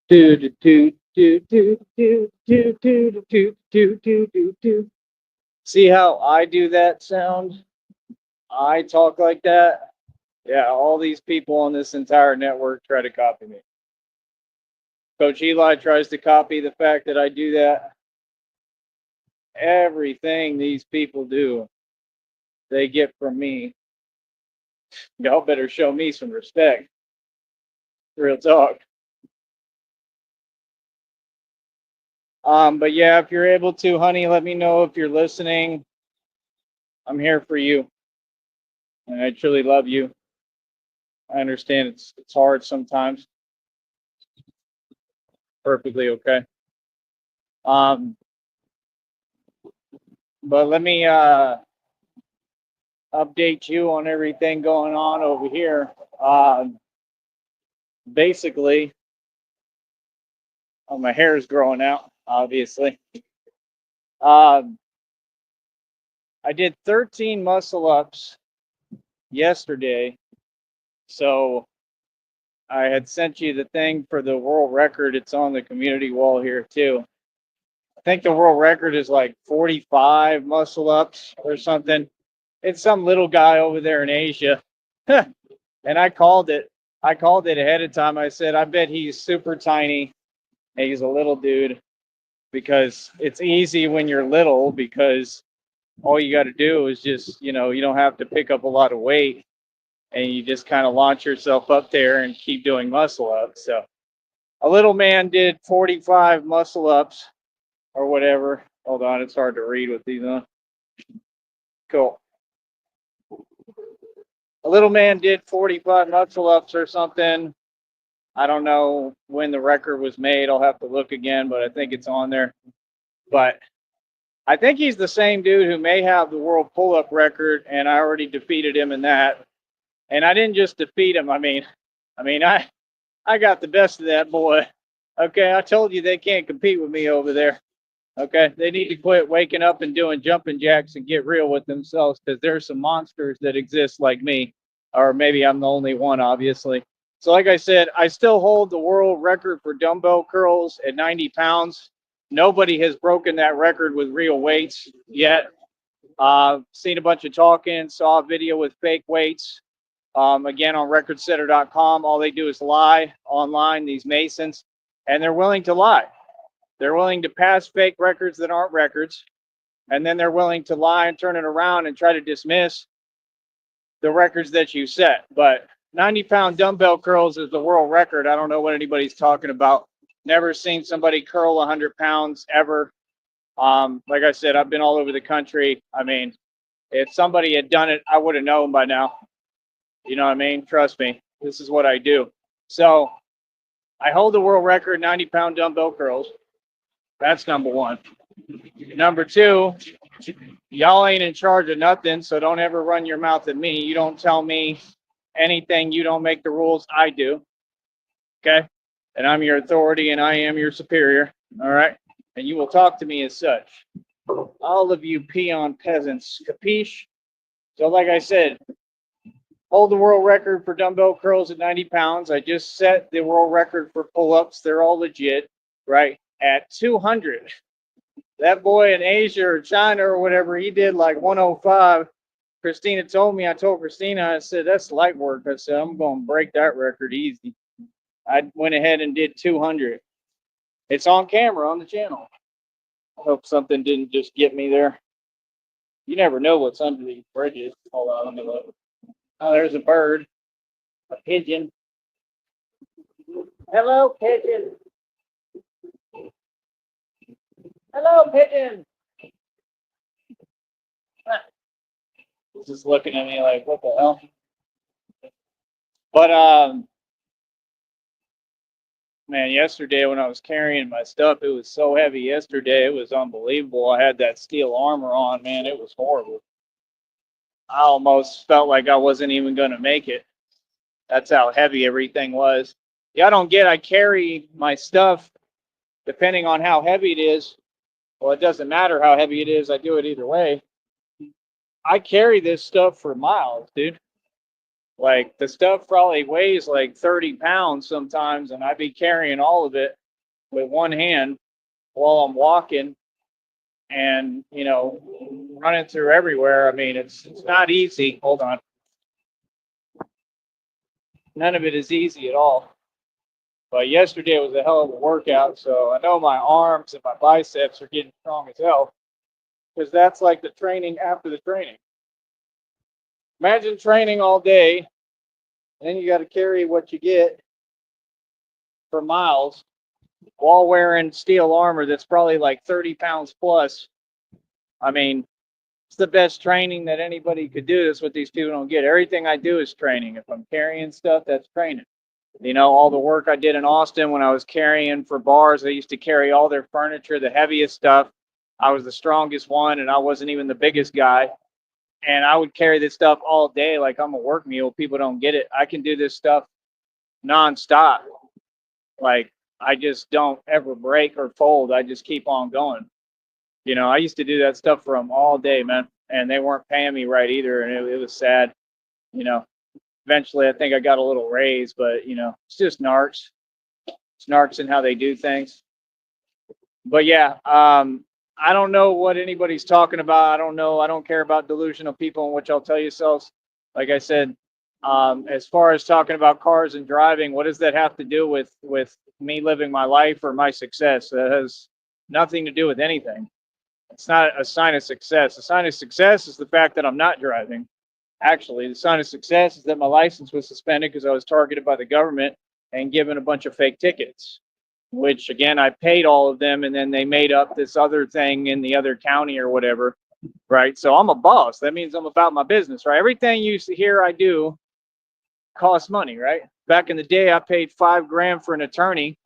Do do do do do do do do do do do do do. See how I do that sound? I talk like that. Yeah, all these people on this entire network try to copy me. Coach Eli tries to copy the fact that I do that. Everything these people do, they get from me. Y'all better show me some respect. Real talk. But yeah, if you're able to, honey, let me know if you're listening. I'm here for you, and I truly love you. I understand it's hard sometimes. Perfectly okay. Um, but let me update you on everything going on over here. Basically, my hair is growing out. Obviously, um, I did 13 muscle ups yesterday, so I had sent you the thing for the world record. It's on the community wall here too. I think the world record is like 45 muscle ups or something. It's some little guy over there in Asia. And I called it. I called it ahead of time. I said, I bet he's super tiny and he's a little dude because it's easy when you're little because all you got to do is just, you don't have to pick up a lot of weight and you just kind of launch yourself up there and keep doing muscle ups. So a little man did 45 muscle ups or whatever. Hold on, it's hard to read with these on. Cool. A little man did 45 muscle ups or something. I don't know when the record was made. I'll have to look again, but I think it's on there. But I think he's the same dude who may have the world pull-up record, and I already defeated him in that. And I didn't just defeat him. I got the best of that boy. Okay, I told you they can't compete with me over there. Okay, they need to quit waking up and doing jumping jacks and get real with themselves because there's some monsters that exist like me, or maybe I'm the only one, obviously. So, like I said, I still hold the world record for dumbbell curls at 90 pounds. Nobody has broken that record with real weights yet. Seen a bunch of talking, saw a video with fake weights. Again, on recordsetter.com, all they do is lie online, these Masons, and they're willing to lie. They're willing to pass fake records that aren't records, and then they're willing to lie and turn it around and try to dismiss the records that you set. But 90-pound dumbbell curls is the world record. I don't know what anybody's talking about. Never seen somebody curl 100 pounds ever. Like I said, I've been all over the country. I mean, if somebody had done it, I would have known by now. You know what I mean? Trust me, this is what I do. So I hold the world record 90-pound dumbbell curls. That's number one. Number two, y'all ain't in charge of nothing, so don't ever run your mouth at me. You don't tell me anything. You don't make the rules. I do. Okay? And I'm your authority and I am your superior. All right? And you will talk to me as such. All of you peon peasants. Capiche? So, like I said, hold the world record for dumbbell curls at 90 pounds. I just set the world record for pull ups. They're all legit, right? At 200. That boy in Asia or China or whatever, he did like 105. Christina told me, I told Christina, I said, that's light work. I said, I'm going to break that record easy. I went ahead and did 200. It's on camera on the channel. I hope something didn't just get me there. You never know what's under these bridges. Hold on, let me look. Oh, there's a bird, a pigeon. Hello, pigeon. Hello, pigeon. He's just looking at me like, what the hell? But man, yesterday when I was carrying my stuff, it was so heavy yesterday. It was unbelievable. I had that steel armor on, man. It was horrible. I almost felt like I wasn't even going to make it. That's how heavy everything was. Yeah, I don't get, I carry my stuff depending on how heavy it is. Well, it doesn't matter how heavy it is. I do it either way. I carry this stuff for miles, dude. Like the stuff probably weighs like 30 pounds sometimes, and I'd be carrying all of it with one hand while I'm walking and, running through everywhere. I mean, it's not easy. Hold on. None of it is easy at all. But yesterday was a hell of a workout, so I know my arms and my biceps are getting strong as hell because that's like the training after the training. Imagine training all day, and then you got to carry what you get for miles while wearing steel armor that's probably like 30 pounds plus. I mean, it's the best training that anybody could do. That's what these people don't get. Everything I do is training. If I'm carrying stuff, that's training. All the work I did in Austin when I was carrying for bars, I used to carry all their furniture, the heaviest stuff. I was the strongest one, and I wasn't even the biggest guy. And I would carry this stuff all day like I'm a work mule. People don't get it. I can do this stuff nonstop. Like, I just don't ever break or fold. I just keep on going. I used to do that stuff for them all day, man. And they weren't paying me right either. And it was sad. You know, Eventually I think I got a little raise, but it's just narcs. It's narcs and how they do things. But yeah, I don't know what anybody's talking about. I don't know. I don't care about delusional people, in which I'll tell yourselves. Like I said, as far as talking about cars and driving, what does that have to do with me living my life or my success? That has nothing to do with anything. It's not a sign of success. A sign of success is the fact that I'm not driving. Actually, the sign of success is that my license was suspended because I was targeted by the government and given a bunch of fake tickets, which again, I paid all of them, and then they made up this other thing in the other county or whatever, right? So I'm a boss. That means I'm about my business, right? Everything you hear I do costs money, right? Back in the day, I paid $5,000 for an attorney,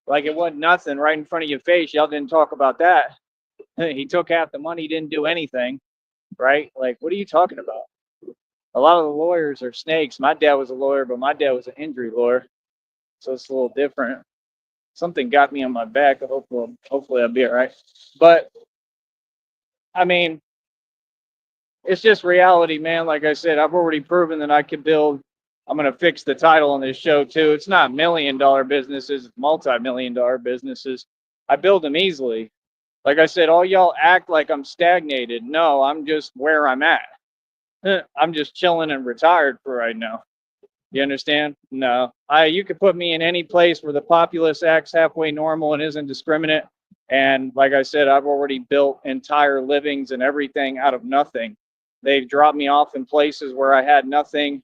like it wasn't nothing, right in front of your face. Y'all didn't talk about that. He took half the money, didn't do anything, right? Like, what are you talking about? A lot of the lawyers are snakes. My dad was a lawyer, but my dad was an injury lawyer, so it's a little different. Something got me on my back. Hopefully I'll be all right. But I mean, it's just reality, man. Like I said, I've already proven that I can build. I'm going to fix the title on this show too. It's not $1,000,000 businesses, it's multi-million-dollar businesses. I build them easily. Like I said, all y'all act like I'm stagnated. No, I'm just where I'm at. I'm just chilling and retired for right now. You understand? No. You could put me in any place where the populace acts halfway normal and isn't discriminate. And like I said, I've already built entire livings and everything out of nothing. They've dropped me off in places where I had nothing,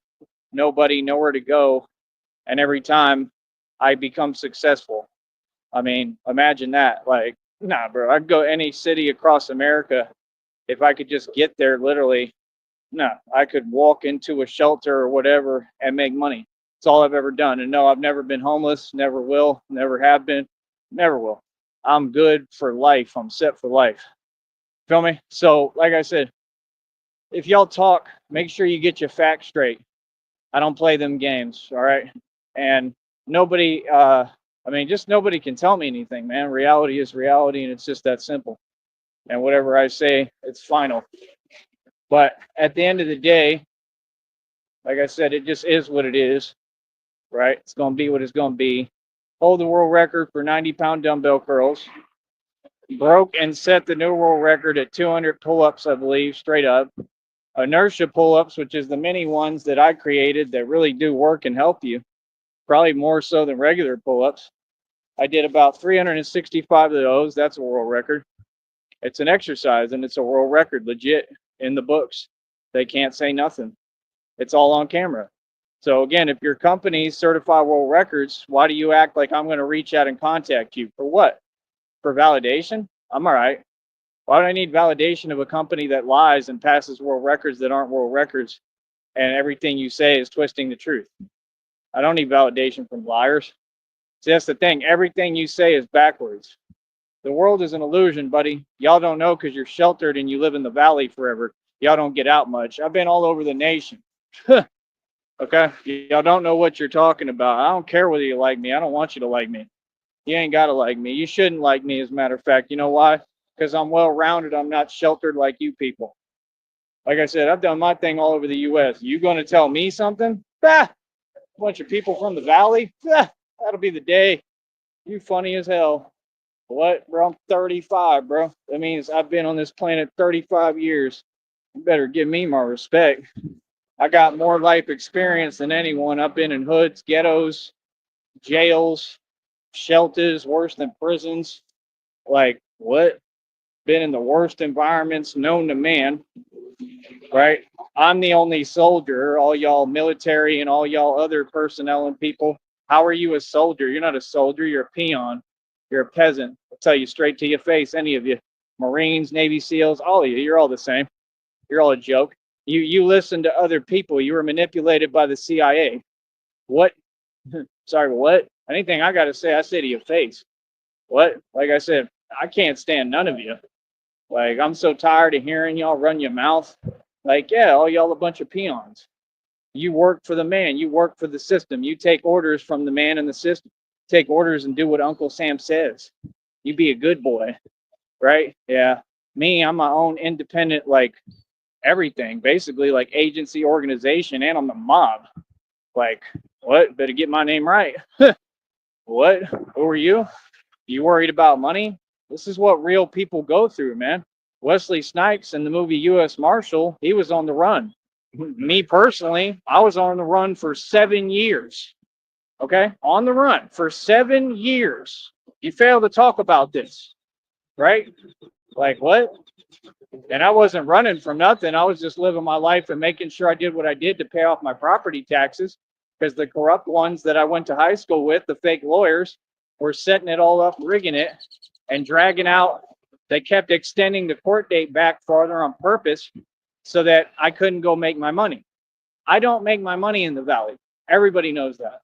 nobody, nowhere to go. And every time I become successful. I mean, imagine that. Like, nah, bro, I'd go any city across America if I could just get there literally. No, I could walk into a shelter or whatever and make money. It's all I've ever done. And no, I've never been homeless, never will, never have been, never will. I'm good for life. I'm set for life. Feel me? So, like I said, if y'all talk, make sure you get your facts straight. I don't play them games, all right? And nobody, just nobody can tell me anything, man. Reality is reality, and it's just that simple. And whatever I say, it's final. But at the end of the day, like I said, it just is what it is, right? It's going to be what it's going to be. Hold the world record for 90-pound dumbbell curls. Broke and set the new world record at 200 pull-ups, I believe, straight up. Inertia pull-ups, which is the mini ones that I created that really do work and help you, probably more so than regular pull-ups. I did about 365 of those. That's a world record. It's an exercise, and it's a world record, legit, in the books. They can't say nothing. It's all on camera. So again, if your company's certified world records, why do you act like I'm going to reach out and contact you? For what? For validation? I'm all right. Why do I need validation of a company that lies and passes world records that aren't world records, and everything you say is twisting the truth? I don't need validation from liars. See, that's the thing. Everything you say is backwards. The world is an illusion, buddy. Y'all don't know because you're sheltered and you live in the valley forever. Y'all don't get out much. I've been all over the nation. Okay? Y'all don't know what you're talking about. I don't care whether you like me. I don't want you to like me. You ain't got to like me. You shouldn't like me, as a matter of fact. You know why? Because I'm well-rounded. I'm not sheltered like you people. Like I said, I've done my thing all over the U.S. You going to tell me something? Ah, a bunch of people from the valley? Ah, that'll be the day. You funny as hell. What, bro? I'm 35, bro. That means I've been on this planet 35 years. You better give me my respect. I got more life experience than anyone. I've been in hoods, ghettos, jails, shelters, worse than prisons. Like, what? Been in the worst environments known to man, right? I'm the only soldier, all y'all military and all y'all other personnel and people. How are you a soldier? You're not a soldier, you're a peon. You're a peasant. I'll tell you straight to your face, any of you. Marines, Navy SEALs, all of you, you're all the same. You're all a joke. You listen to other people. You were manipulated by the CIA. What? Sorry, what? Anything I got to say, I say to your face. What? Like I said, I can't stand none of you. Like, I'm so tired of hearing y'all run your mouth. Like, yeah, all y'all a bunch of peons. You work for the man. You work for the system. You take orders from the man in the system. Take orders and do what Uncle Sam says. You be a good boy, right? Yeah. Me, I'm my own independent, like, everything, basically, like agency, organization, and I'm the mob. Like, what? Better get my name right. What? Who are you? You worried about money? This is what real people go through, man. Wesley Snipes in the movie U.S. Marshal, he was on the run. Me personally, I was on the run for 7 years. Okay? On the run for 7 years. You fail to talk about this, right? Like, what? And I wasn't running from nothing. I was just living my life and making sure I did what I did to pay off my property taxes, because the corrupt ones that I went to high school with, the fake lawyers, were setting it all up, rigging it, and dragging out. They kept extending the court date back farther on purpose so that I couldn't go make my money. I don't make my money in the valley. Everybody knows that.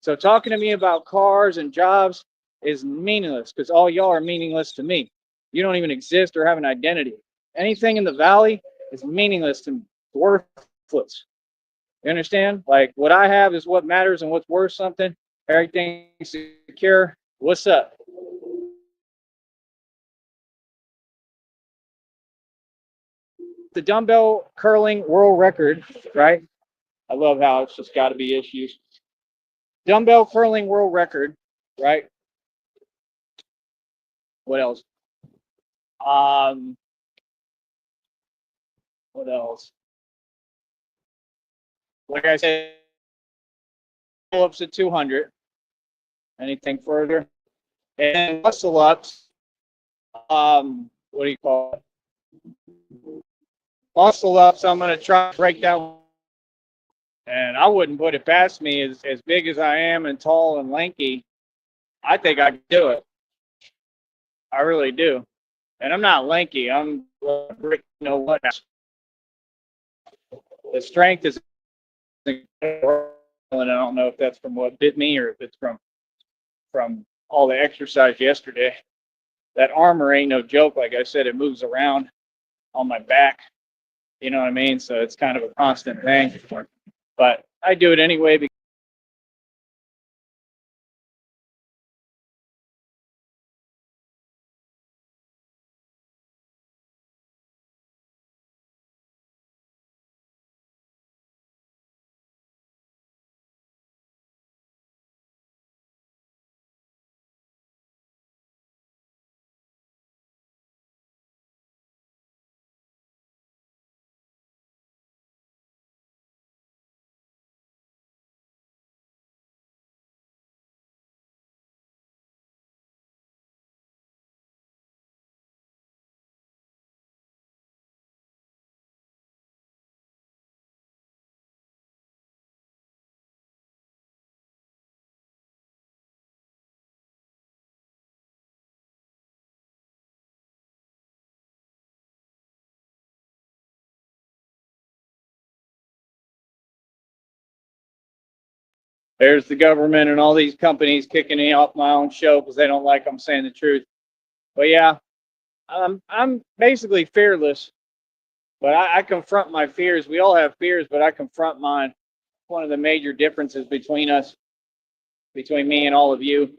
So talking to me about cars and jobs is meaningless, because all y'all are meaningless to me. You don't even exist or have an identity. Anything in the valley is meaningless to me, worthless. You understand? Like, what I have is what matters and what's worth something. Everything's secure. What's up? The dumbbell curling world record, right? I love how it's just got to be issues. Dumbbell curling world record, right? What else? Um, what else? Like I said, pull-ups at 200. Anything further? And muscle ups. What do you call it? Muscle ups. I'm gonna try to break that. And I wouldn't put it past me, as big as I am and tall and lanky. I think I can do it. I really do. And I'm not lanky. I'm, you know what? The strength is, and I don't know if that's from what bit me or if it's from all the exercise yesterday. That armor ain't no joke. Like I said, it moves around on my back. You know what I mean? So it's kind of a constant thing. But I do it anyway because there's the government and all these companies kicking me off my own show because they don't like I'm saying the truth. But yeah, I'm basically fearless, but I confront my fears. We all have fears, but I confront mine. One of the major differences between us, between me and all of you,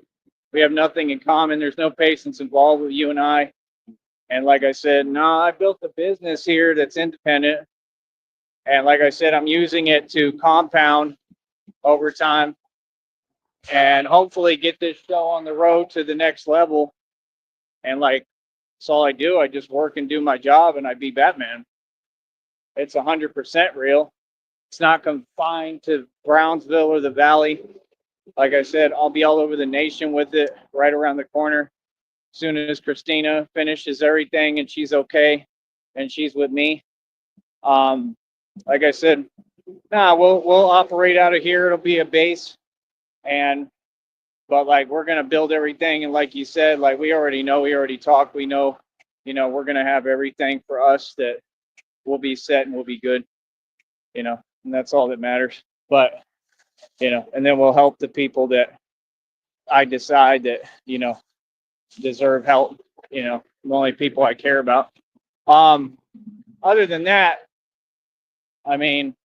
we have nothing in common. There's no patience involved with you and I. And like I said, no, I built a business here that's independent. And like I said, I'm using it to compound over time and hopefully get this show on the road to the next level. And like, that's all I do. I just work and do my job and I be Batman. It's 100% real. It's not confined to Brownsville or the Valley. Like I said, I'll be all over the nation with it right around the corner. As soon as Christina finishes everything and she's okay and she's with me. Um, like I said, we'll operate out of here. It'll be a base, and but like we're gonna build everything, and like you said, like we already know, we already talked, we know, we're gonna have everything for us that will be set and we'll be good, and that's all that matters. But and then we'll help the people that I decide that deserve help. The only people I care about. Um, Other than that, I mean,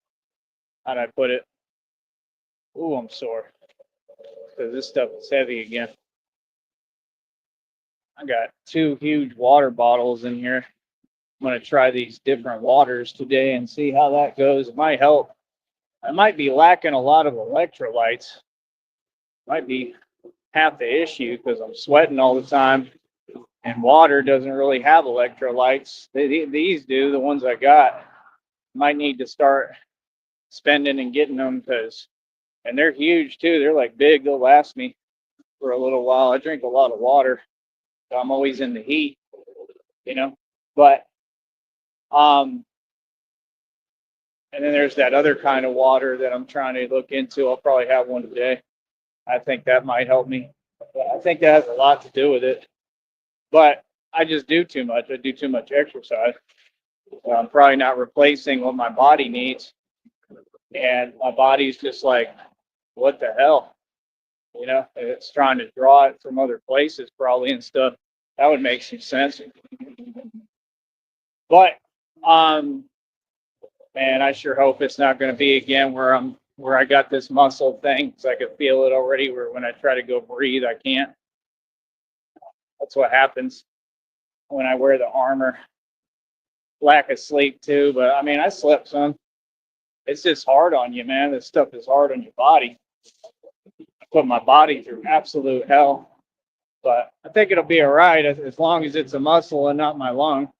how'd I put it? Ooh, I'm sore because this stuff is heavy again. I got 2 huge water bottles in here. I'm gonna try these different waters today and see how that goes. It might help. I might be lacking a lot of electrolytes. Might be half the issue because I'm sweating all the time, and water doesn't really have electrolytes. These do, the ones I got. Might need to start spending and getting them and they're huge too. They're like big. They'll last me for a little while. I drink a lot of water, so I'm always in the heat, you know. But and then there's that other kind of water that I'm trying to look into. I'll probably have one today. I think that might help me. I think that has a lot to do with it. But I just do too much. I do too much exercise. So I'm probably not replacing what my body needs. And my body's just like, what the hell? It's trying to draw it from other places probably and stuff. That would make some sense. But man, I sure hope it's not going to be again where I got this muscle thing because I could feel it already. Where when I try to go breathe, I can't. That's what happens when I wear the armor. Lack of sleep too, but I mean, I slept some. It's just hard on you, man. This stuff is hard on your body. I put my body through absolute hell, but I think it'll be all right as long as it's a muscle and not my lung,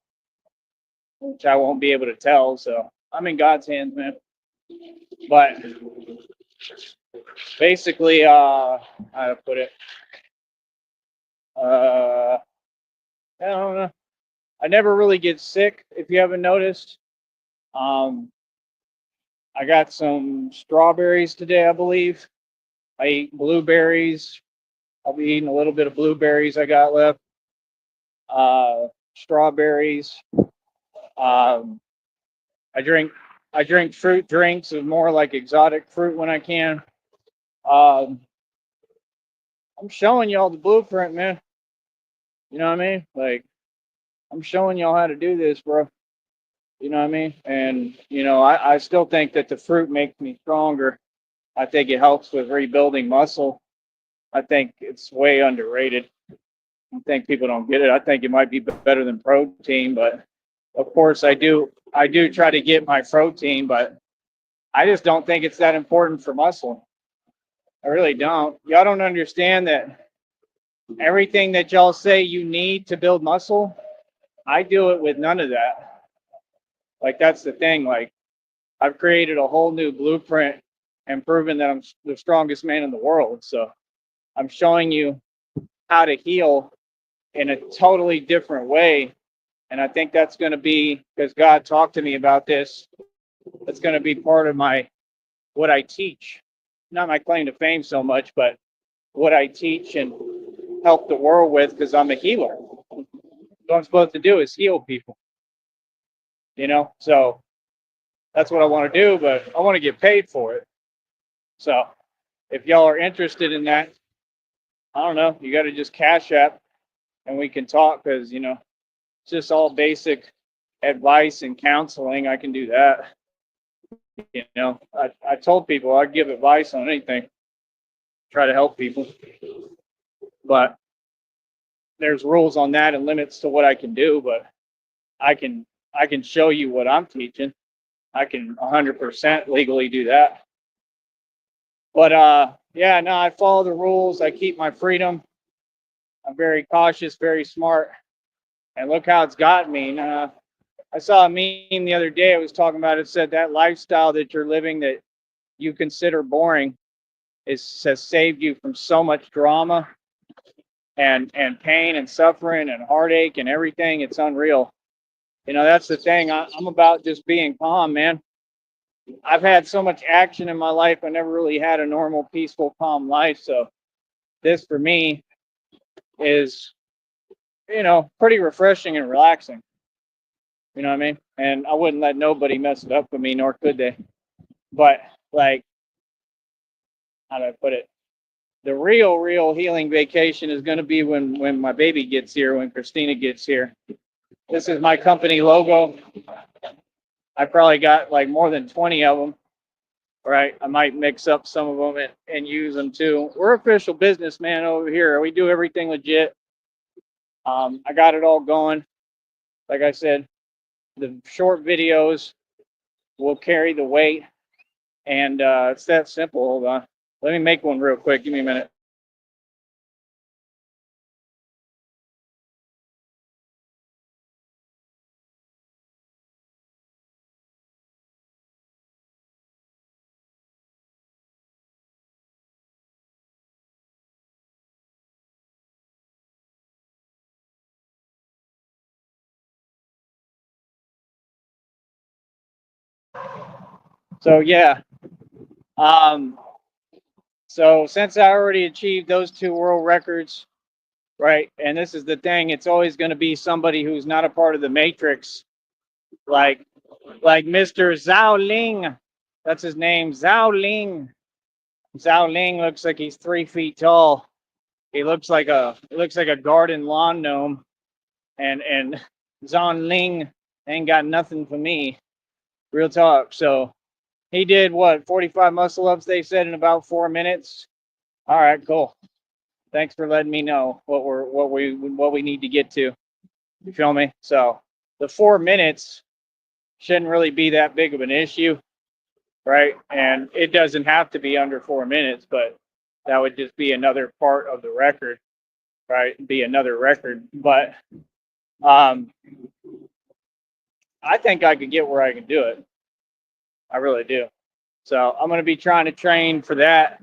which I won't be able to tell. So I'm in God's hands, man. But basically, how to put it? I don't know. I never really get sick, if you haven't noticed. I got some strawberries today, I believe. I ate blueberries. I'll be eating a little bit of blueberries I got left. Strawberries. Um, I drink fruit drinks of more like exotic fruit when I can. Um, I'm showing y'all the blueprint, man. You know what I mean? Like I'm showing y'all how to do this, bro. You know what I mean? And I still think that the fruit makes me stronger. I think it helps with rebuilding muscle. I think it's way underrated. I think people don't get it. I think it might be better than protein, but of course I do try to get my protein, but I just don't think it's that important for muscle. I really don't. Y'all don't understand that everything that y'all say you need to build muscle, I do it with none of that. Like that's the thing. Like I've created a whole new blueprint and proven that I'm the strongest man in the world. So I'm showing you how to heal in a totally different way. And I think that's going to be because God talked to me about this. That's going to be part of what I teach. Not my claim to fame so much, but what I teach and help the world with because I'm a healer. What I'm supposed to do is heal people. So that's what I want to do, but I want to get paid for it. So if y'all are interested in that, I don't know, you got to just cash app and we can talk because, it's just all basic advice and counseling. I can do that. I told people I'd give advice on anything, try to help people, but there's rules on that and limits to what I can do, but I can show you what I'm teaching. I can 100% legally do that. But yeah, no, I follow the rules. I keep my freedom. I'm very cautious, very smart, and look how it's gotten me. I saw a meme the other day. I was talking about it. Said that lifestyle that you're living that you consider boring has saved you from so much drama and pain and suffering and heartache and everything. It's unreal. You know, that's the thing. I'm about just being calm, man. I've had so much action in my life. I never really had a normal, peaceful, calm life. So this for me is, pretty refreshing and relaxing. You know what I mean? And I wouldn't let nobody mess it up with me, nor could they. But like, how do I put it? The real healing vacation is going to be when my baby gets here, when Christina gets here. This is my company logo. I probably got like more than 20 of them. Right? I might mix up some of them and use them too. We're official businessman over here. We do everything legit. I got it all going. Like I said, the short videos will carry the weight, and it's that simple. Hold on. Let me make one real quick. Give me a minute. So yeah. Um, so since I already achieved those two world records, right? And this is the thing, it's always going to be somebody who's not a part of the matrix, like Mr. Zhao Ling. That's his name, Zhao Ling. Zhao Ling looks like he's 3 feet tall. He looks like a garden lawn gnome, and Zhao Ling ain't got nothing for me. Real talk. So he did what, 45 muscle ups? They said in about 4 minutes. All right, cool. Thanks for letting me know what we need to get to. You feel me? So the 4 minutes shouldn't really be that big of an issue, right? And it doesn't have to be under 4 minutes, but that would just be another part of the record, right? Be another record. But um, I think I could get where I can do it. I really do. So I'm going to be trying to train for that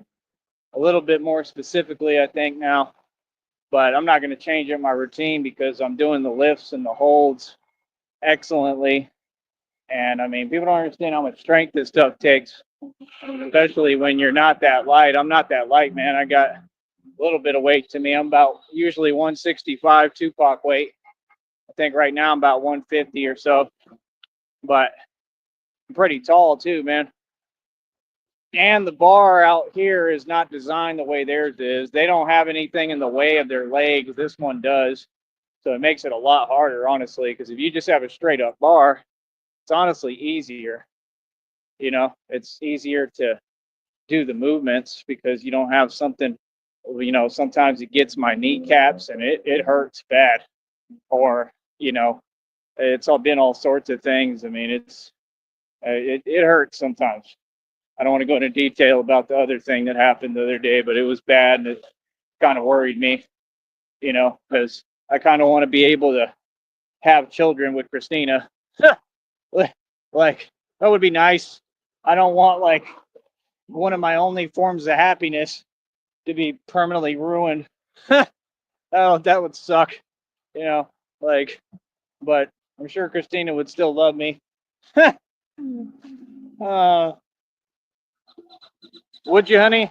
a little bit more specifically, I think now. But I'm not going to change up my routine because I'm doing the lifts and the holds excellently. And I mean, people don't understand how much strength this stuff takes, especially when you're not that light. I'm not that light, man. I got a little bit of weight to me. I'm about usually 165 Tupac weight. I think right now I'm about 150 or so, but I'm pretty tall too, man. And the bar out here is not designed the way theirs is. They don't have anything in the way of their legs. This one does. So it makes it a lot harder, honestly, because if you just have a straight up bar, it's honestly easier. It's easier to do the movements because you don't have something, sometimes it gets my kneecaps and it hurts bad. Or, it's all been all sorts of things. I mean, it hurts sometimes. I don't want to go into detail about the other thing that happened the other day, but it was bad and it kind of worried me, because I kind of want to be able to have children with Christina. Like, that would be nice. I don't want like one of my only forms of happiness to be permanently ruined. Oh, that would suck, you know, like, but I'm sure Christina would still love me. uh, would you, honey?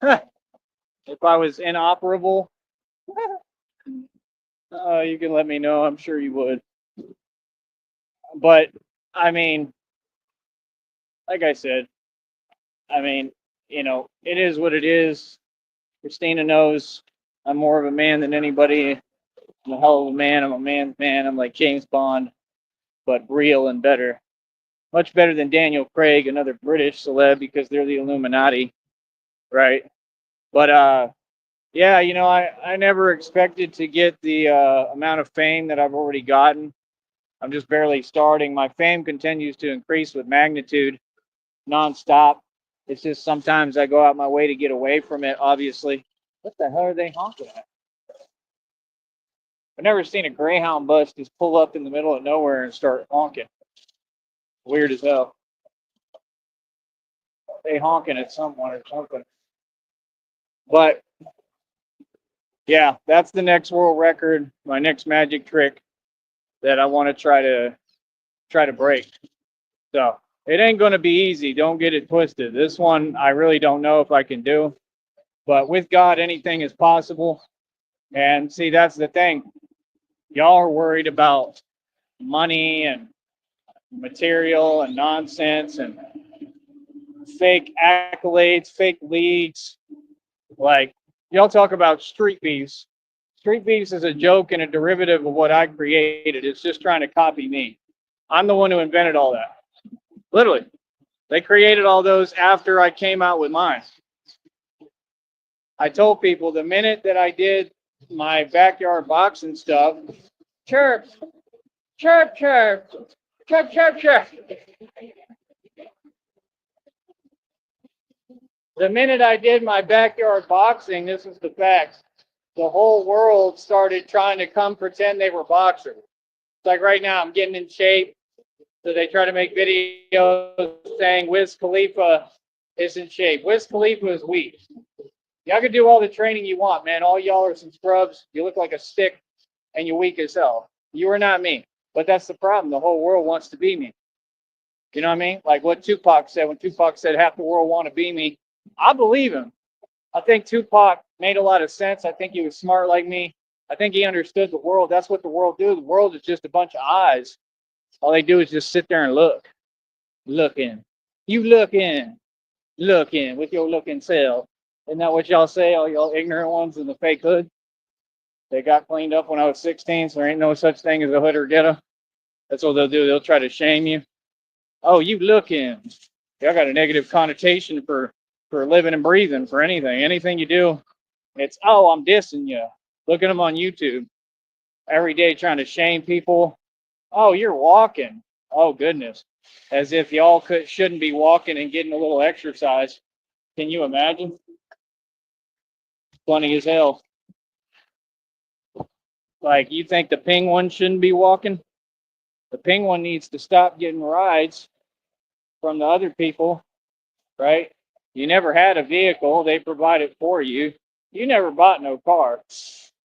If I was inoperable, you can let me know. I'm sure you would. But I mean, like I said, I mean, it is what it is. Christina knows I'm more of a man than anybody. I'm a hell of a man. I'm a man's man. I'm like James Bond, but real and better. Much better than Daniel Craig, another British celeb, because they're the Illuminati, right? But yeah, I never expected to get the amount of fame that I've already gotten. I'm just barely starting. My fame continues to increase with magnitude nonstop. It's just sometimes I go out my way to get away from it, obviously. What the hell are they honking at? I've never seen a Greyhound bus just pull up in the middle of nowhere and start honking. Weird as hell. They honking at someone or something. But yeah, that's the next world record, my next magic trick that I want to try to break. So it ain't going to be easy. Don't get it twisted. This one I really don't know if I can do, but with God, anything is possible. And see, that's the thing. Y'all are worried about money and material and nonsense and fake accolades, fake leads. Like, y'all talk about street beefs. Street beefs is a joke and a derivative of what I created. It's just trying to copy me. I'm the one who invented all that. Literally. They created all those after I came out with mine. I told people the minute that I did my backyard boxing stuff, chirp, chirp, chirp, chirp, chirp, chirp. The minute I did my backyard boxing, this is the facts. The whole world started trying to come pretend they were boxers. It's like right now I'm getting in shape. So they try to make videos saying Wiz Khalifa is in shape. Wiz Khalifa is weak. Y'all can do all the training you want, man. All y'all are some scrubs. You look like a stick and you're weak as hell. You are not me. But that's the problem. The whole world wants to be me. You know what I mean? Like what Tupac said when Tupac said half the world want to be me. I believe him. I think Tupac made a lot of sense. I think he was smart like me. I think he understood the world. That's what the world do. The world is just a bunch of eyes. All they do is just sit there and look. Looking. You looking. Looking with your looking self. Isn't that what y'all say, all y'all ignorant ones in the fake hood? They got cleaned up when I was 16, so there ain't no such thing as a hood or ghetto. That's what they'll do. They'll try to shame you. Oh, you looking. Y'all got a negative connotation for living and breathing, for anything. Anything you do, it's, oh, I'm dissing you. Look at them on YouTube. Every day trying to shame people. Oh, you're walking. Oh, goodness. As if y'all shouldn't be walking and getting a little exercise. Can you imagine? Funny as hell. Like, you think the penguin shouldn't be walking? The penguin needs to stop getting rides from the other people, right? You never had a vehicle. They provide it for you. You never bought no car.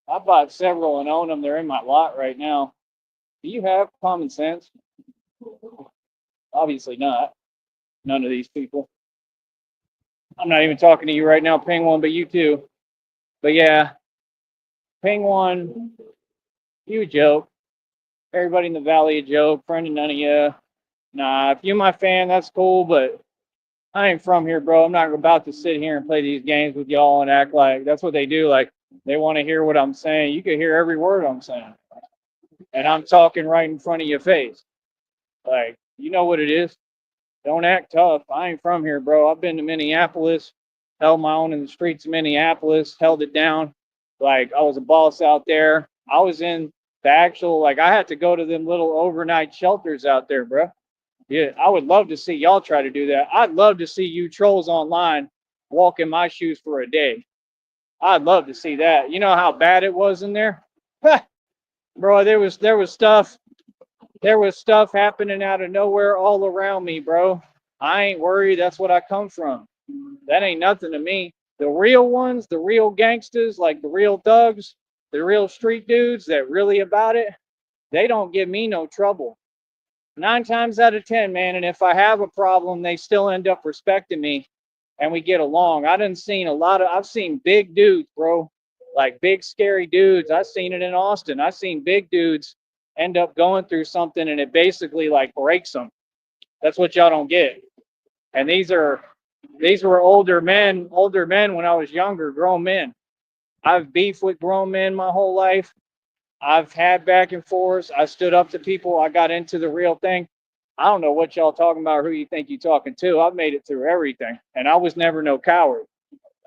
I bought several and own them. They're in my lot right now. Do you have common sense? Obviously not. None of these people. I'm not even talking to you right now, Penguin, but you too. But yeah, Penguin, you a joke. Everybody in the valley a joke. Friend of none of you. Nah, if you're my fan, that's cool, but I ain't from here, bro. I'm not about to sit here and play these games with y'all and act like that's what they do. Like they want to hear what I'm saying. You can hear every word I'm saying. And I'm talking right in front of your face. Like, you know what it is. Don't act tough. I ain't from here, bro. I've been to Minneapolis, held my own in the streets of Minneapolis, held it down. Like I was a boss out there. I was in the actual, like I had to go to them little overnight shelters out there, bro. Yeah, I would love to see y'all try to do that. I'd love to see you trolls online walk in my shoes for a day. I'd love to see that. You know how bad it was in there? Bro, there was stuff happening out of nowhere all around me, bro. I ain't worried. That's what I come from. That ain't nothing to me. The real ones, the real gangsters, like the real thugs, the real street dudes that really about it, they don't give me no trouble. 9 times out of 10, man. And if I have a problem, they still end up respecting me and we get along. I've seen big dudes, bro, like big scary dudes. I've seen it in Austin. I've seen big dudes end up going through something and it basically like breaks them. That's what y'all don't get. And these were older men when I was younger, grown men. I've beefed with grown men my whole life. I've had back and forth. I stood up to people. I got into the real thing. I don't know what y'all talking about, who you think you talking to. I've made it through everything. And I was never no coward.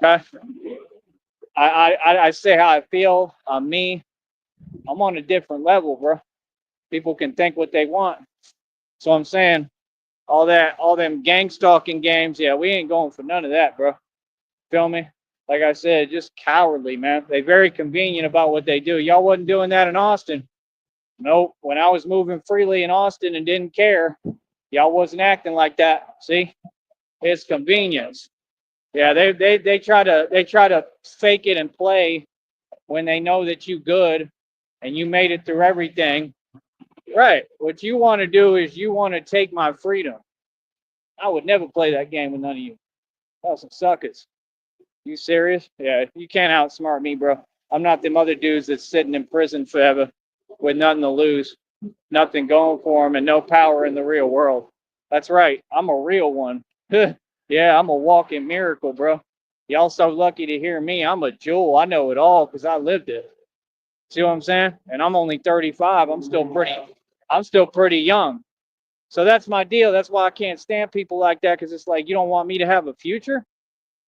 Okay? I say how I feel. I'm me. I'm on a different level, bro. People can think what they want. So I'm saying all them gang stalking games, yeah, we ain't going for none of that, bro. Feel me? Like I said, just cowardly, man. They very convenient about what they do. Y'all wasn't doing that in Austin. Nope. When I was moving freely in Austin and didn't care, y'all wasn't acting like that. See? It's convenience. Yeah, they try to fake it and play when they know that you good and you made it through everything. Right. What you want to do is you want to take my freedom. I would never play that game with none of you. Y'all some suckers. You serious? Yeah, you can't outsmart me, bro. I'm not them other dudes that's sitting in prison forever with nothing to lose, nothing going for them, and no power in the real world. That's right. I'm a real one. Yeah, I'm a walking miracle, bro. Y'all so lucky to hear me. I'm a jewel. I know it all because I lived it. See what I'm saying? And I'm only 35. I'm still pretty young. So that's my deal. That's why I can't stand people like that because it's like you don't want me to have a future.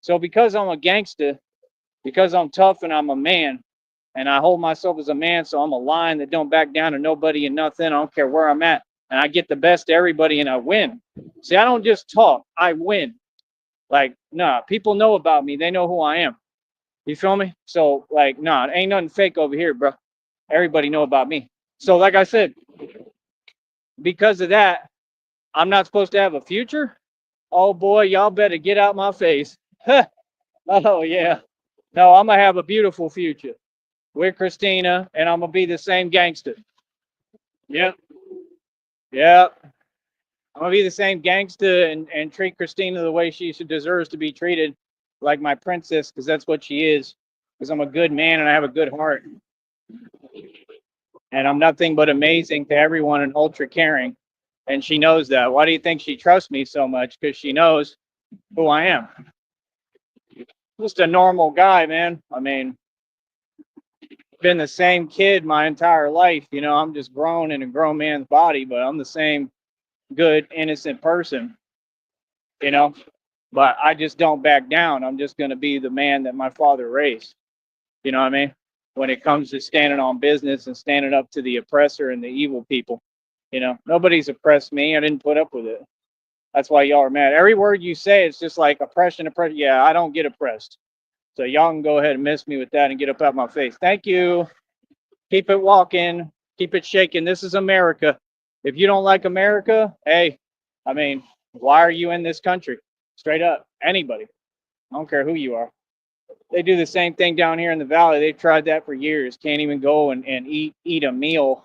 So because I'm a gangster, because I'm tough and I'm a man, and I hold myself as a man, so I'm a lion that don't back down to nobody and nothing. I don't care where I'm at, and I get the best of everybody and I win. See, I don't just talk; I win. Like, nah, people know about me. They know who I am. You feel me? So, like, nah, ain't nothing fake over here, bro. Everybody know about me. So, like I said, because of that, I'm not supposed to have a future. Oh boy, y'all better get out my face. Oh yeah. No, I'm gonna have a beautiful future with Christina, and I'm gonna be the same gangster. Yep, yep. I'm gonna be the same gangster and treat Christina the way she deserves to be treated, like my princess, because that's what she is. Because I'm a good man and I have a good heart, and I'm nothing but amazing to everyone and ultra caring. And she knows that. Why do you think she trusts me so much? Because she knows who I am. Just a normal guy, man. I mean, been the same kid my entire life. You know, I'm just grown in a grown man's body, but I'm the same good, innocent person, you know. But I just don't back down. I'm just going to be the man that my father raised. You know what I mean? When it comes to standing on business and standing up to the oppressor and the evil people, you know, nobody's oppressed me. I didn't put up with it. That's why y'all are mad. Every word you say, it's just like oppression, oppression. Yeah, I don't get oppressed. So y'all can go ahead and miss me with that and get up out my face. Thank you. Keep it walking. Keep it shaking. This is America. If you don't like America, hey, I mean, why are you in this country? Straight up. Anybody. I don't care who you are. They do the same thing down here in the valley. They've tried that for years. Can't even go and eat a meal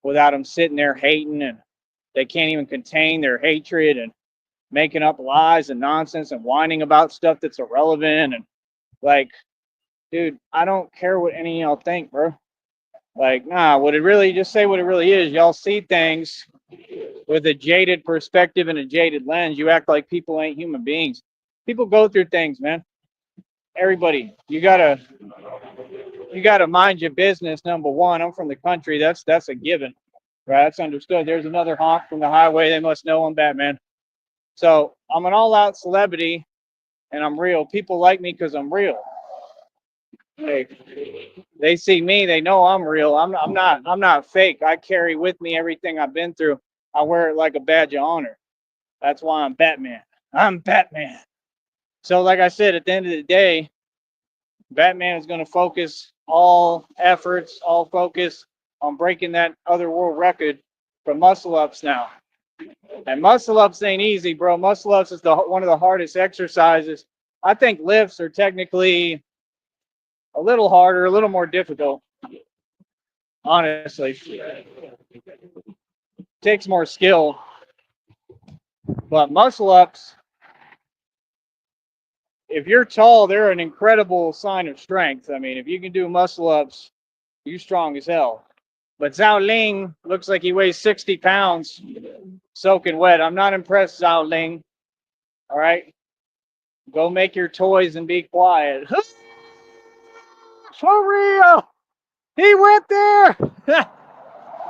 without them sitting there hating, and they can't even contain their hatred and making up lies and nonsense and whining about stuff that's irrelevant. And like, dude, I don't care what any of y'all think, bro. Like, nah, what it really, just say what it really is. Y'all see things with a jaded perspective and a jaded lens. You act like people ain't human beings. People go through things, man. Everybody, you gotta mind your business. Number one, I'm from the country. That's a given, right? That's understood. There's another honk from the highway. They must know I'm Batman. So I'm an all-out celebrity, and I'm real. People like me because I'm real. Hey, they see me, they know I'm real. I'm not fake. I carry with me everything I've been through. I wear it like a badge of honor. That's why I'm Batman. I'm Batman. So like I said, at the end of the day, Batman is going to focus all efforts, all focus on breaking that other world record for muscle ups now. And muscle ups ain't easy, bro. Muscle ups is one of the hardest exercises. I think lifts are technically a little harder, a little more difficult, honestly. Takes more skill, but muscle ups, if you're tall, they're an incredible sign of strength. I mean, if you can do muscle ups, you're strong as hell. But Zhao Ling looks like he weighs 60 pounds soaking wet. I'm not impressed, Zhao Ling. All right? Go make your toys and be quiet. For real! He went there!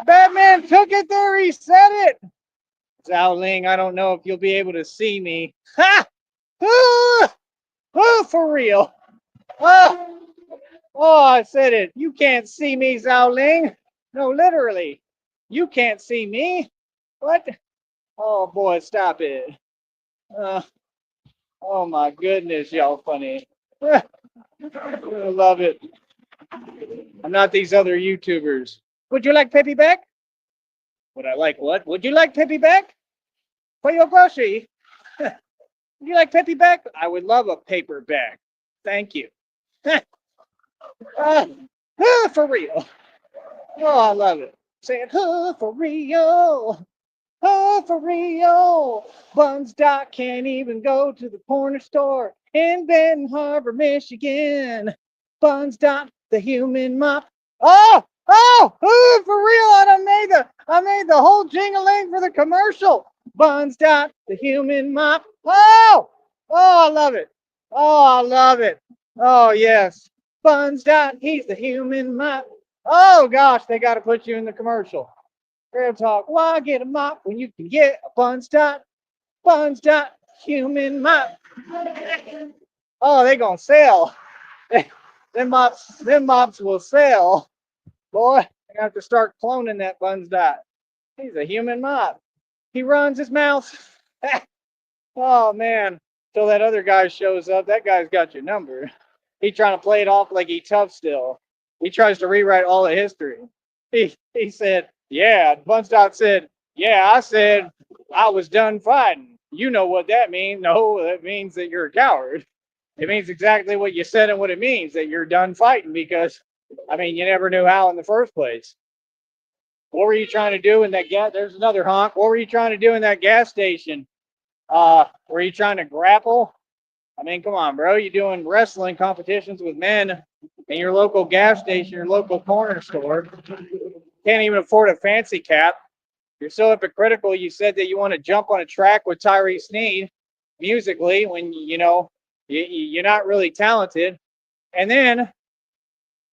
Batman took it there. He said it. Zhao Ling, I don't know if you'll be able to see me. Ha! Oh, for real. Oh, oh, I said it. You can't see me, Zhao Ling. No, literally. You can't see me. What? Oh boy, stop it. Uh, oh my goodness, y'all funny. I love it. I'm not these other YouTubers. Would you like Peppy back? Would I like what? Would you like Peppy back? For your grocery? Would you like Peppy back? I would love a paper bag. Thank you. For real. Oh, I love it. Saying, for real. Oh, for real. Buns Dot can't even go to the corner store in Benton Harbor, Michigan. Buns Dot, the human mop. Oh, for real. I made the whole jingling for the commercial. Buns Dot, the human mop. Oh, I love it. Oh, I love it. Oh, yes. Buns Dot, he's the human mop. Oh, gosh, they got to put you in the commercial. Real talk. Why get a mop when you can get a Buns Dot human mop? Oh, they gonna sell. Them mops will sell. Boy, I have to start cloning that Buns Dot. He's a human mop. He runs his mouth. Oh man. Till that other guy shows up, that guy's got your number. He trying to play it off like he tough still. He tries to rewrite all of history. He said, yeah, Bunstock said, yeah, I said I was done fighting. You know what that means. No, that means that you're a coward. It means exactly what you said and what it means, that you're done fighting because, I mean, you never knew how in the first place. What were you trying to do in that gas? There's another honk. What were you trying to do in that gas station? Were you trying to grapple? I mean, come on, bro. You're doing wrestling competitions with men in your local gas station, your local corner store. Can't even afford a fancy cap. You're so hypocritical. You said that you want to jump on a track with Tyree Sneed musically when you're not really talented, and then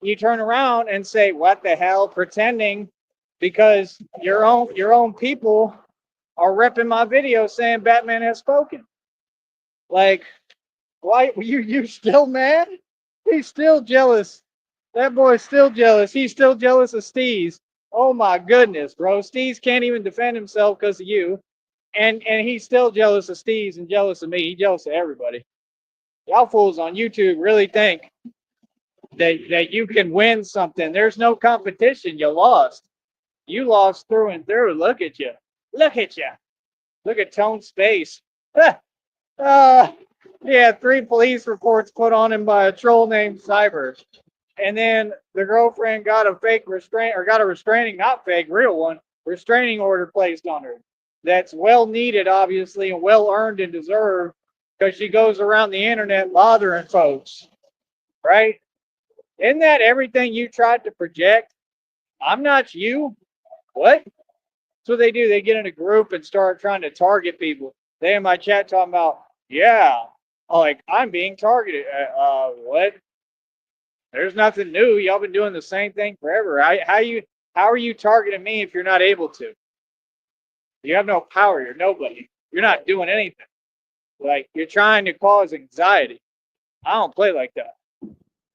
you turn around and say, "What the hell?" Pretending because your own people are repping my video saying Batman has spoken. Like, why you still mad? He's still jealous. That boy's still jealous. He's still jealous of Steez. Oh my goodness, bro. Steez can't even defend himself because of you. And he's still jealous of Steez and jealous of me. He's jealous of everybody. Y'all fools on YouTube really think that you can win something. There's no competition. You lost. You lost through and through. Look at you. Look at you. Look at Tone Space. He had 3 police reports put on him by a troll named Cyber. And then the girlfriend got a fake restraint, or got a restraining, not fake, real one, restraining order placed on her. That's well needed, obviously, and well earned and deserved because she goes around the internet bothering folks, right? Isn't that everything you tried to project? I'm not you. What? That's what they do. They get in a group and start trying to target people. They in my chat talking about, yeah, like I'm being targeted. What? There's nothing new. Y'all been doing the same thing forever. How are you targeting me if you're not able to? You have no power. You're nobody. You're not doing anything. Like you're trying to cause anxiety. I don't play like that.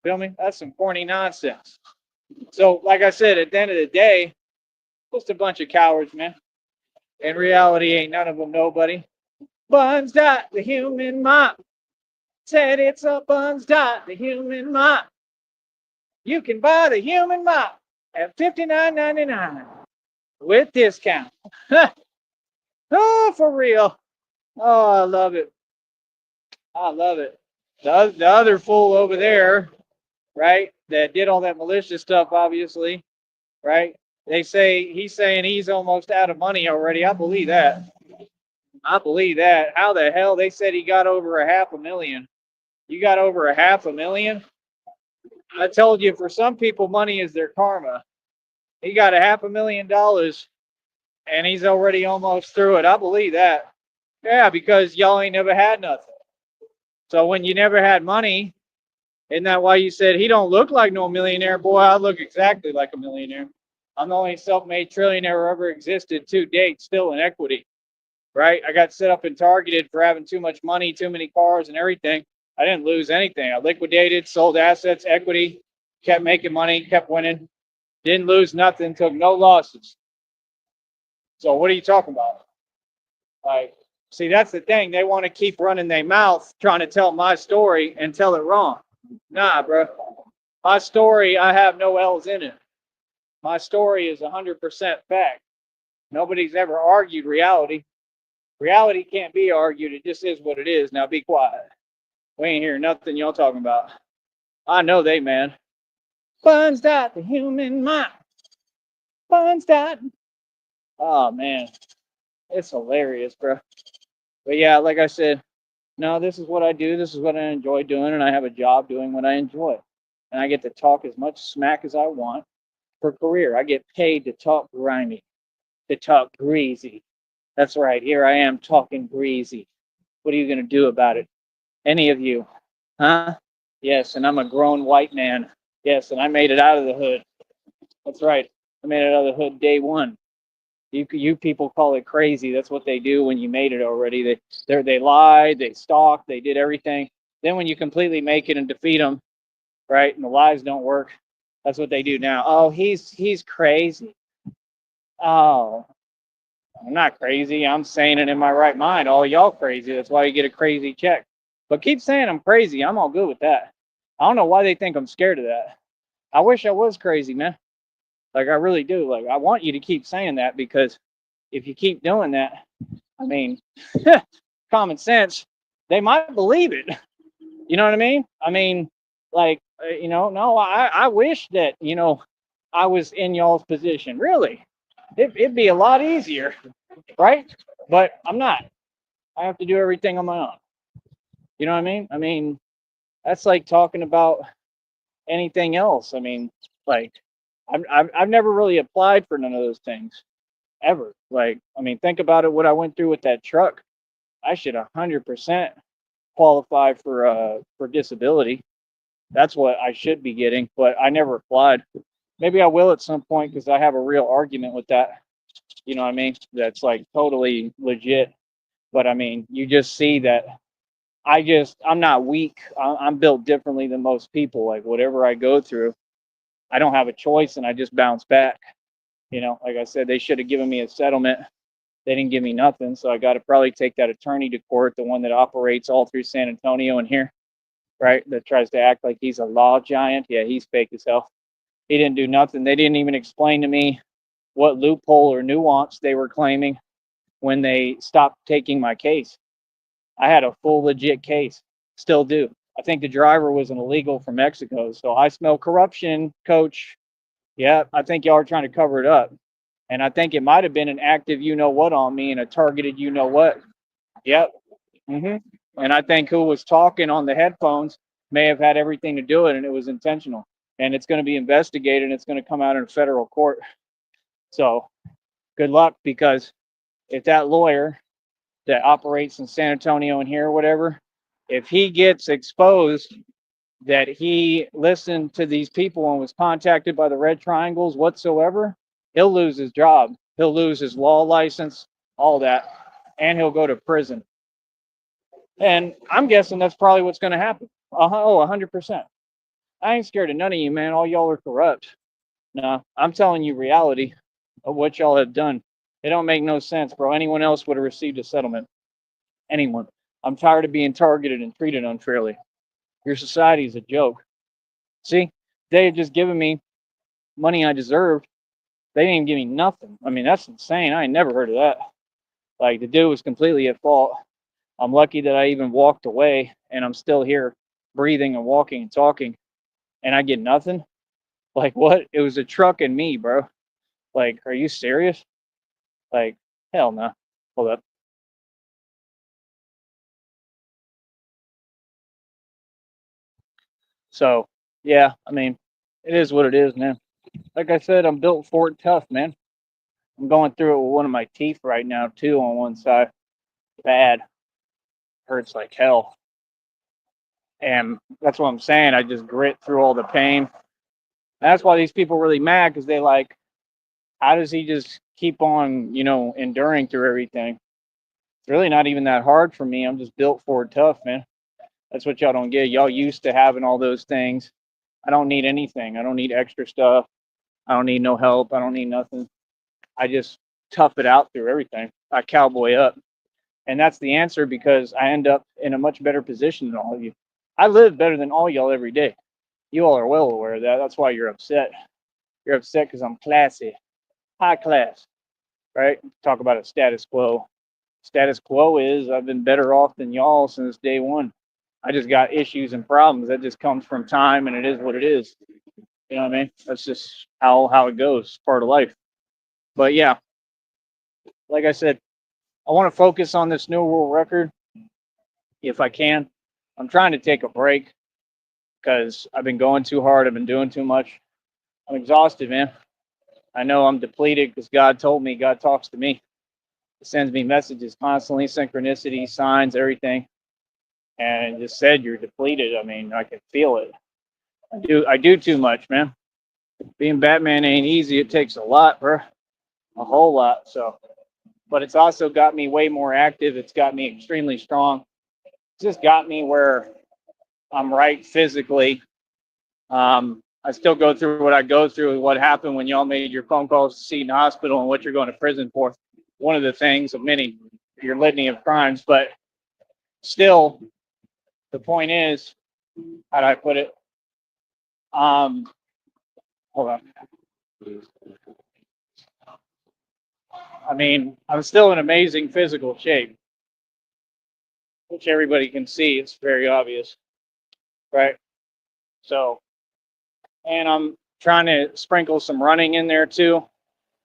Feel me? That's some corny nonsense. So, like I said, at the end of the day, just a bunch of cowards, man. In reality, ain't none of them nobody. Buns Dot, the human mop. Said it's a Buns Dot, the human mop. You can buy the human mop at $59.99 with discount. Oh, for real. Oh, I love it. I love it. The other fool over there, right, that did all that malicious stuff, obviously, right? They say he's saying he's almost out of money already. I believe that. I believe that. How the hell they said he got over a $500,000? You got over a $500,000? I told you, for some people, money is their karma. He got a $500,000 and he's already almost through it. I believe that. Yeah, because y'all ain't never had nothing. So when you never had money, isn't that why you said he don't look like no millionaire? Boy, I look exactly like a millionaire. I'm the only self-made trillionaire who ever existed to date, still in equity. Right? I got set up and targeted for having too much money, too many cars and everything. I didn't lose anything. I liquidated, sold assets, equity, kept making money, kept winning. Didn't lose nothing, took no losses. So what are you talking about? Like, see, that's the thing. They want to keep running their mouth trying to tell my story and tell it wrong. Nah, bro. My story, I have no L's in it. My story is 100% fact. Nobody's ever argued reality. Reality can't be argued. It just is what it is. Now be quiet. We ain't hearing nothing y'all talking about. I know they, man. Fun's that the human mind. Fun's that. Oh, man. It's hilarious, bro. But yeah, like I said, no, this is what I do. This is what I enjoy doing. And I have a job doing what I enjoy. And I get to talk as much smack as I want for career. I get paid to talk grimy, to talk greasy. That's right. Here I am talking greasy. What are you going to do about it? Any of you? Huh? Yes, and I'm a grown white man. Yes, and I made it out of the hood. That's right. I made it out of the hood day one. You people call it crazy. That's what they do when you made it already. They lied, they stalked, they did everything. Then when you completely make it and defeat them, right, and the lies don't work, that's what they do now. Oh, he's crazy. Oh, I'm not crazy. I'm saying it in my right mind. All y'all crazy. That's why you get a crazy check. But keep saying I'm crazy. I'm all good with that. I don't know why they think I'm scared of that. I wish I was crazy, man. Like, I really do. Like, I want you to keep saying that, because if you keep doing that, I mean, common sense, they might believe it. You know what I mean? I mean, like, no, I wish that, I was in y'all's position. Really. It'd be a lot easier, right? But I'm not. I have to do everything on my own. You know what I mean? I mean, that's like talking about anything else. I mean, like, I've never really applied for none of those things ever. Like, I mean, think about it. What I went through with that truck, I should 100% qualify for disability. That's what I should be getting, but I never applied. Maybe I will at some point, because I have a real argument with that. You know what I mean? That's like totally legit. But I mean, you just see that I'm not weak. I'm built differently than most people. Like, whatever I go through, I don't have a choice, and I just bounce back. Like I said, they should have given me a settlement. They didn't give me nothing, so I got to probably take that attorney to court, the one that operates all through San Antonio and here, right? That tries to act like he's a law giant. Yeah, he's fake as hell. He didn't do nothing. They didn't even explain to me what loophole or nuance they were claiming when they stopped taking my case. I had a full legit case, still do. I think the driver was an illegal from Mexico, so I smell corruption, coach. Yeah, I think y'all are trying to cover it up. And I think it might have been an active you know what on me and a targeted you know what. Yep. hmm And I think who was talking on the headphones may have had everything to do with it, and it was intentional. And it's going to be investigated, and it's going to come out in federal court. So good luck, because if that lawyer that operates in San Antonio and here or whatever, if he gets exposed that he listened to these people and was contacted by the red triangles whatsoever, he'll lose his job. He'll lose his law license, all that, and he'll go to prison. And I'm guessing that's probably what's going to happen. Oh, 100%. I ain't scared of none of you, man. All y'all are corrupt. No, I'm telling you reality of what y'all have done. It don't make no sense, bro. Anyone else would have received a settlement. Anyone. I'm tired of being targeted and treated unfairly. Your society is a joke. See, they had just given me money I deserved. They didn't even give me nothing. I mean, that's insane. I ain't never heard of that. Like, the dude was completely at fault. I'm lucky that I even walked away, and I'm still here breathing and walking and talking, and I get nothing. Like, what? It was a truck and me, bro. Like, are you serious? Like, hell no. Hold up. So, yeah, I mean, it is what it is, man. Like I said, I'm built for it tough, man. I'm going through it with one of my teeth right now, too, on one side. Bad. Hurts like hell. And that's what I'm saying. I just grit through all the pain. That's why these people are really mad, because they like, how does he just keep on, enduring through everything? It's really not even that hard for me. I'm just built for it tough, man. That's what y'all don't get. Y'all used to having all those things. I don't need anything. I don't need extra stuff. I don't need no help. I don't need nothing. I just tough it out through everything. I cowboy up. And that's the answer because I end up in a much better position than all of you. I live better than all y'all every day. You all are well aware of that. That's why you're upset. You're upset because I'm classy, high class, right? Talk about a status quo. Status quo is I've been better off than y'all since day one. I just got issues and problems. That just comes from time, and it is what it is. You know what I mean? That's just how it goes. It's part of life. But yeah, like I said, I want to focus on this new world record if I can. I'm trying to take a break because I've been going too hard. I've been doing too much. I'm exhausted, man. I know I'm depleted because God told me, God talks to me. He sends me messages constantly, synchronicity, signs, everything. And just said you're depleted. I mean, I can feel it. I do too much, man. Being Batman ain't easy. It takes a lot, bro. A whole lot. So, but it's also got me way more active. It's got me extremely strong. It's just got me where I'm right physically. I still go through what I go through and what happened when y'all made your phone calls to Sneed in the hospital and what you're going to prison for. One of the things of many, your litany of crimes. But still, the point is, how do I put it? Hold on. I mean, I'm still in amazing physical shape, which everybody can see. It's very obvious, right? So, and I'm trying to sprinkle some running in there too.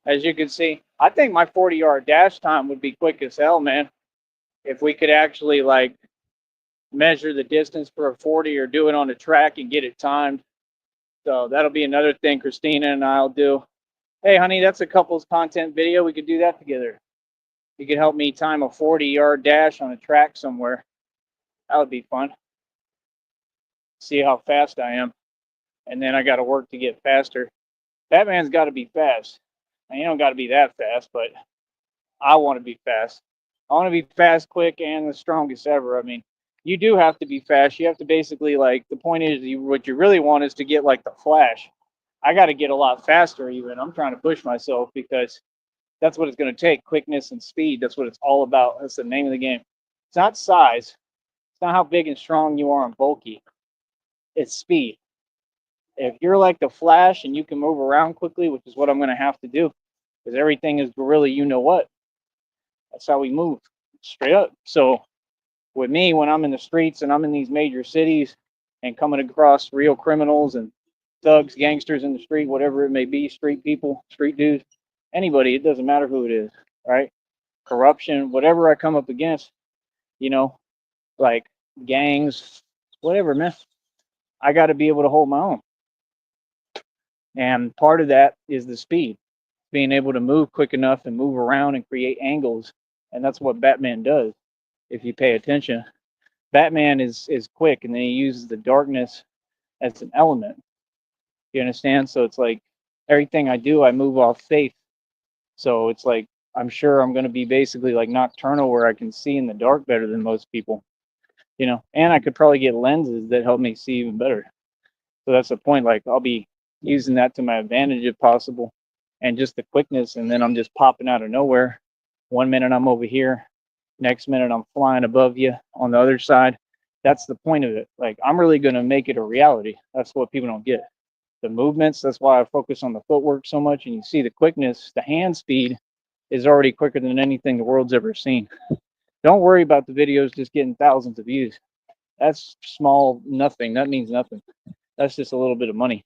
As you can see, I think my 40-yard dash time would be quick as hell, man. If we could actually like measure the distance for a 40 or do it on a track and get it timed. So that'll be another thing Christina and I'll do. Hey, honey, that's a couples content video. We could do that together. You could help me time a 40-yard dash on a track somewhere. That would be fun. See how fast I am. And then I got to work to get faster. Batman's got to be fast. Now, you don't got to be that fast, but I want to be fast. I want to be fast, quick, and the strongest ever. I mean, you do have to be fast. You have to basically, like, the point is, what you really want is to get like the Flash. I got to get a lot faster even. I'm trying to push myself because that's what it's going to take, quickness and speed. That's what it's all about. That's the name of the game. It's not size. It's not how big and strong you are and bulky. It's speed. If you're like the Flash and you can move around quickly, which is what I'm going to have to do, because everything is gorilla, you know what? That's how we move, straight up. So with me, when I'm in the streets and I'm in these major cities and coming across real criminals and thugs, gangsters in the street, whatever it may be, street people, street dudes, anybody, it doesn't matter who it is, right? Corruption, whatever I come up against, you know, like gangs, whatever, man. I got to be able to hold my own. And part of that is the speed, being able to move quick enough and move around and create angles. And that's what Batman does. If you pay attention, Batman is quick, and then he uses the darkness as an element. You understand? So it's like everything I do, I move off faith. So it's like I'm sure I'm going to be basically like nocturnal, where I can see in the dark better than most people. You know, and I could probably get lenses that help me see even better. So that's the point. Like I'll be using that to my advantage if possible, and just the quickness. And then I'm just popping out of nowhere. 1 minute I'm over here, next minute I'm flying above you on the other side. That's the point of it. Like I'm really going to make it a reality. That's what people don't get. The movements, that's why I focus on the footwork so much. And you see the quickness, the hand speed is already quicker than anything the world's ever seen. Don't worry about the videos just getting thousands of views. That's small, nothing. That means nothing. That's just a little bit of money.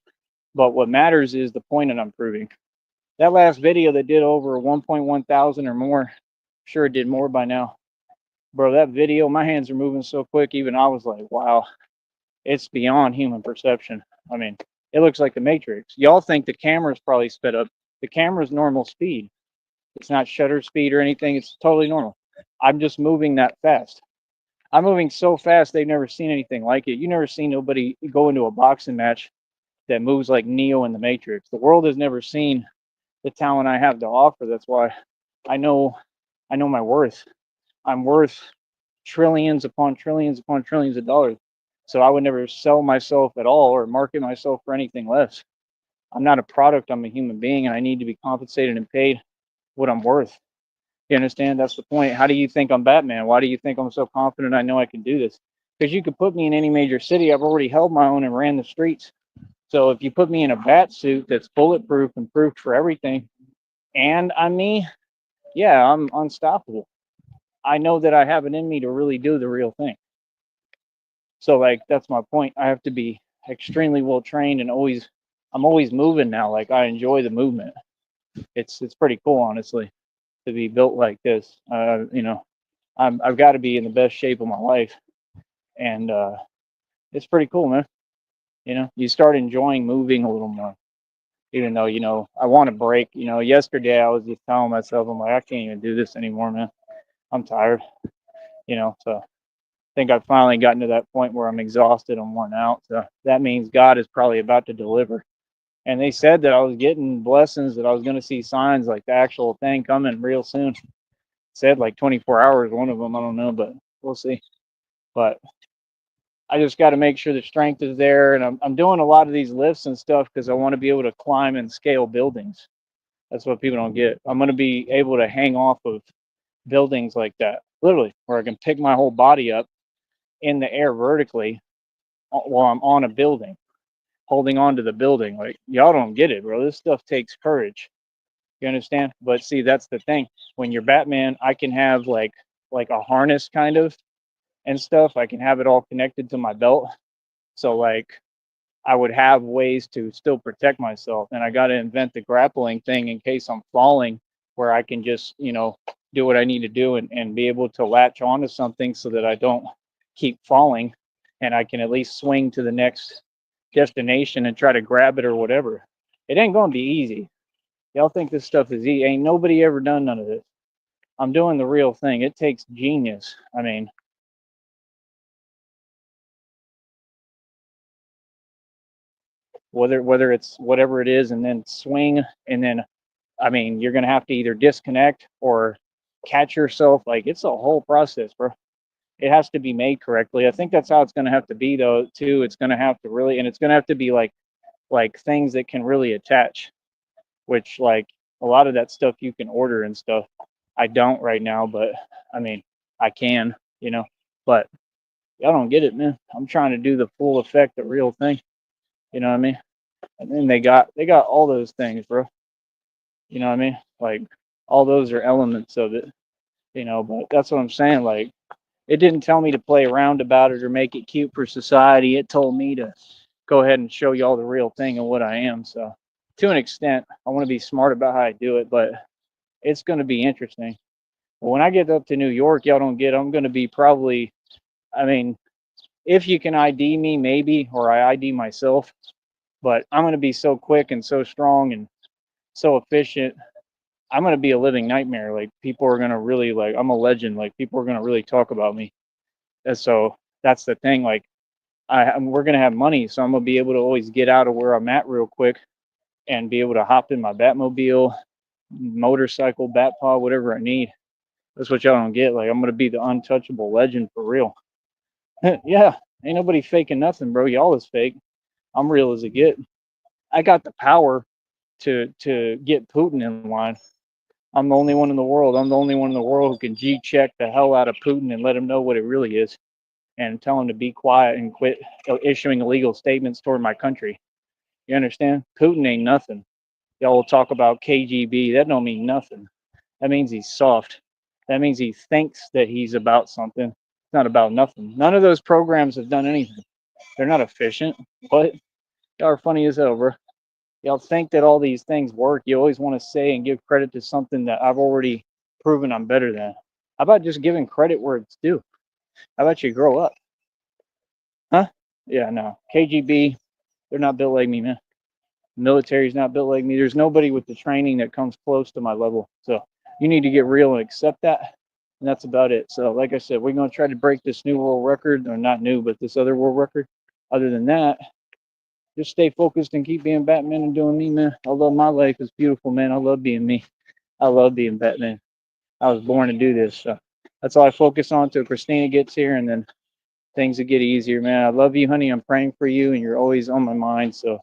But what matters is the point that I'm proving. That last video that did over 1.1 thousand or more, sure it did more by now. Bro, that video, my hands are moving so quick, even I was like, wow, it's beyond human perception. I mean, it looks like the Matrix. Y'all think the camera's probably sped up. The camera's normal speed. It's not shutter speed or anything. It's totally normal. I'm just moving that fast. I'm moving so fast, they've never seen anything like it. You never seen nobody go into a boxing match that moves like Neo in the Matrix. The world has never seen the talent I have to offer. That's why I know my worth. I'm worth trillions upon trillions upon trillions of dollars. So I would never sell myself at all or market myself for anything less. I'm not a product. I'm a human being, and I need to be compensated and paid what I'm worth. You understand? That's the point. How do you think I'm Batman? Why do you think I'm so confident I know I can do this? Because you could put me in any major city. I've already held my own and ran the streets. So if you put me in a bat suit that's bulletproof and proof for everything, and I'm me, yeah, I'm unstoppable. I know that I have it in me to really do the real thing. So like that's my point. I have to be extremely well trained and always I'm always moving now. Like I enjoy the movement. It's pretty cool honestly to be built like this. I've got to be in the best shape of my life, and it's pretty cool, man. You start enjoying moving a little more, even though I want to break. Yesterday I was just telling myself, I'm like, I can't even do this anymore, man. I'm tired. So I think I've finally gotten to that point where I'm exhausted, I'm worn out. So that means God is probably about to deliver. And they said that I was getting blessings, that I was going to see signs like the actual thing coming real soon. It said like 24 hours, one of them, I don't know, but we'll see. But I just got to make sure the strength is there. And I'm doing a lot of these lifts and stuff because I want to be able to climb and scale buildings. That's what people don't get. I'm going to be able to hang off of buildings like that, literally, where I can pick my whole body up in the air vertically while I'm on a building, holding on to the building. Like, y'all don't get it, bro. This stuff takes courage. You understand? But see, that's the thing. When you're Batman, I can have like a harness kind of and stuff. I can have it all connected to my belt. So like I would have ways to still protect myself. And I got to invent the grappling thing in case I'm falling, where I can just, do what I need to do and be able to latch onto something so that I don't keep falling and I can at least swing to the next destination and try to grab it or whatever. It ain't going to be easy. Y'all think this stuff is easy. Ain't nobody ever done none of this. I'm doing the real thing. It takes genius. I mean, whether it's whatever it is and then swing and then I mean, you're gonna have to either disconnect or catch yourself. Like it's a whole process, bro. It has to be made correctly. I think that's how it's gonna have to be though, too. It's gonna have to really and it's gonna have to be like things that can really attach, which like a lot of that stuff you can order and stuff. I don't right now, but I mean I can. But y'all don't get it, man. I'm trying to do the full effect, the real thing. You know what I mean? And then they got all those things, bro. You know what I mean? Like all those are elements of it. But that's what I'm saying. Like it didn't tell me to play around about it or make it cute for society. It told me to go ahead and show y'all the real thing and what I am. So to an extent, I want to be smart about how I do it, but it's going to be interesting. But when I get up to New York, y'all don't get. I'm going to be probably. I mean, if you can ID me, maybe, or I ID myself. But I'm going to be so quick and so strong and so efficient. I'm going to be a living nightmare. Like people are going to really like. I'm a legend. Like people are going to really talk about me. And so that's the thing. Like we're going to have money, so I'm going to be able to always get out of where I'm at real quick and be able to hop in my Batmobile, motorcycle, Batpaw, whatever I need. That's what y'all don't get. Like I'm going to be the untouchable legend for real. Yeah, ain't nobody faking nothing, bro. Y'all is fake. I'm real as it get. I got the power to get Putin in line. I'm the only one in the world. I'm the only one in the world who can G-check the hell out of Putin and let him know what it really is, and tell him to be quiet and quit issuing illegal statements toward my country. You understand? Putin ain't nothing. Y'all will talk about KGB. That don't mean nothing. That means he's soft. That means he thinks that he's about something. It's not about nothing. None of those programs have done anything. They're not efficient. What? Y'all are funny as hell, bro. Y'all think that all these things work. You always want to say and give credit to something that I've already proven I'm better than. How about just giving credit where it's due? How about you grow up? Huh? Yeah, no. KGB, they're not built like me, man. Military's not built like me. There's nobody with the training that comes close to my level. So you need to get real and accept that. And that's about it. So, like I said, we're going to try to break this new world record, or not new, but this other world record. Other than that, just stay focused and keep being Batman and doing me, man. I love my life. It's beautiful, man. I love being me. I love being Batman. I was born to do this. So that's all I focus on till Christina gets here, and then things will get easier, man. I love you, honey. I'm praying for you, and you're always on my mind. So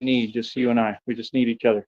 Need just you and I. We just need each other.